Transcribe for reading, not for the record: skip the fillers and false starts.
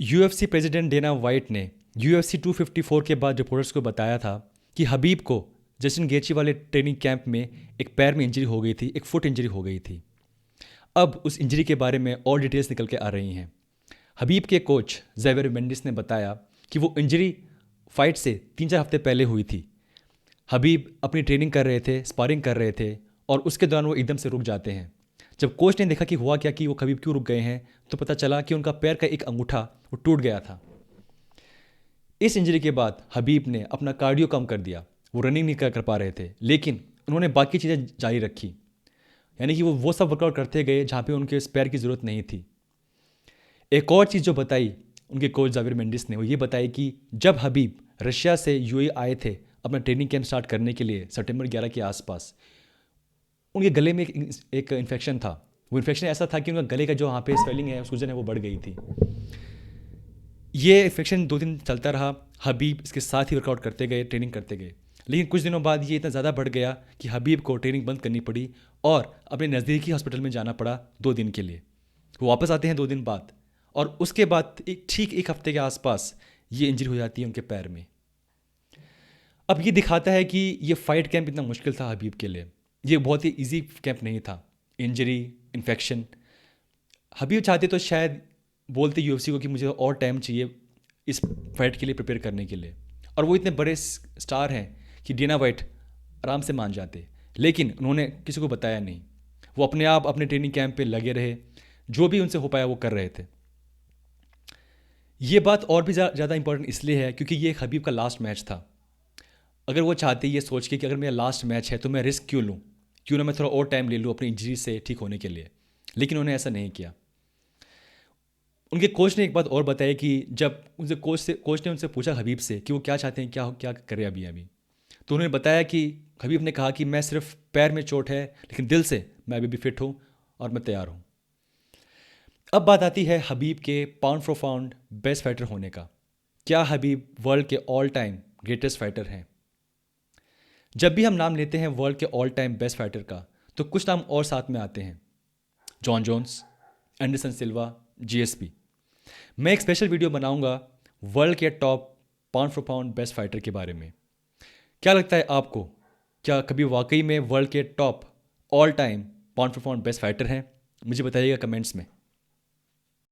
UFC president Dana white ने UFC 254 के बाद रिपोर्टर्स को बताया था कि हबीब को जस्टिन गेची वाले ट्रेनिंग कैंप में एक पैर में इंजरी हो गई थी, एक फुट इंजरी हो गई थी। अब उस इंजरी के बारे में और डिटेल्स निकल के आ रही हैं। हबीब के कोच ज़ेवियर मेंडिस ने बताया कि वो इंजरी फाइट से 3-4 हफ्ते पहले हुई थी। हबीब अपनी ट्रेनिंग कर रहे थे, स्पारिंग कर रहे थे और उसके दौरान वो एकदम से रुक जाते हैं। जब कोच ने देखा कि हुआ क्या, कि वो हबीब क्यों रुक गए हैं, तो पता चला कि उनका पैर का एक अंगूठा वो टूट गया था। इस इंजरी के बाद हबीब ने अपना कार्डियो कम कर दिया, वो रनिंग नहीं कर पा रहे थे, लेकिन उन्होंने बाकी चीज़ें जारी रखी। यानी कि वो सब वर्कआउट करते गए जहाँ पे उनके पैर की ज़रूरत नहीं थी। एक और चीज़ जो बताई उनके कोच ज़ेवियर मेंडिस ने, वो ये बताई कि जब हबीब रशिया से यूएई आए थे अपना ट्रेनिंग कैंप स्टार्ट करने के लिए सितंबर 11 के आसपास, उनके गले में एक इन्फेक्शन था। वो इन्फेक्शन ऐसा था कि उनका गले का जो वहाँ पे स्वेलिंग है, सूजन है, वो बढ़ गई थी। ये इन्फेक्शन 2 दिन चलता रहा। हबीब इसके साथ ही वर्कआउट करते गए, ट्रेनिंग करते गए, लेकिन कुछ दिनों बाद ये इतना ज़्यादा बढ़ गया कि हबीब को ट्रेनिंग बंद करनी पड़ी और अपने नज़दीकी हॉस्पिटल में जाना पड़ा 2 दिन के लिए। वो वापस आते हैं 2 दिन बाद और उसके बाद ठीक एक हफ्ते के आसपास ये इंजरी हो जाती है उनके पैर में। अब ये दिखाता है कि ये फाइट कैंप इतना मुश्किल था हबीब के लिए। ये बहुत ही इजी कैंप नहीं था। Injury, infection. हबीब चाहते तो शायद बोलते यूएफसी को कि मुझे और टाइम चाहिए इस फाइट के लिए प्रिपेयर करने के लिए, और वो इतने बड़े स्टार हैं कि डेना वाइट आराम से मान जाते, लेकिन उन्होंने किसी को बताया नहीं। वो अपने आप अपने ट्रेनिंग कैंप पे लगे रहे, जो भी उनसे हो पाया वो कर रहे थे। ये बात और भी ज़्यादा इंपॉर्टेंट इसलिए है क्योंकि ये हबीब का लास्ट मैच था। अगर वो चाहते ये सोच के कि अगर मेरा लास्ट मैच है तो मैं रिस्क क्यों लूँ, क्यों ना मैं थोड़ा और टाइम ले लूँ अपनी इंजरी से ठीक होने के लिए, लेकिन उन्होंने ऐसा नहीं किया। उनके कोच ने एक बात और बताई कि जब उनसे कोच ने उनसे पूछा हबीब से कि वो क्या चाहते हैं, क्या क्या करें अभी अभी, तो उन्होंने बताया कि हबीब ने कहा कि मैं सिर्फ पैर में चोट है, लेकिन दिल से मैं अभी भी फिट हूँ और मैं तैयार हूँ। अब बात आती है हबीब के pound for pound best fighter होने का। क्या हबीब वर्ल्ड के ऑल टाइम ग्रेटेस्ट फाइटर हैं? जब भी हम नाम लेते हैं वर्ल्ड के ऑल टाइम बेस्ट फाइटर का, तो कुछ नाम और साथ में आते हैं। John Jones, Anderson Silva, GSP. मैं एक स्पेशल वीडियो बनाऊंगा वर्ल्ड के top pound for pound best fighter के बारे में। क्या लगता है आपको, क्या कभी वाकई में वर्ल्ड के top all time pound for pound best fighter हैं? मुझे बताइएगा कमेंट्स में।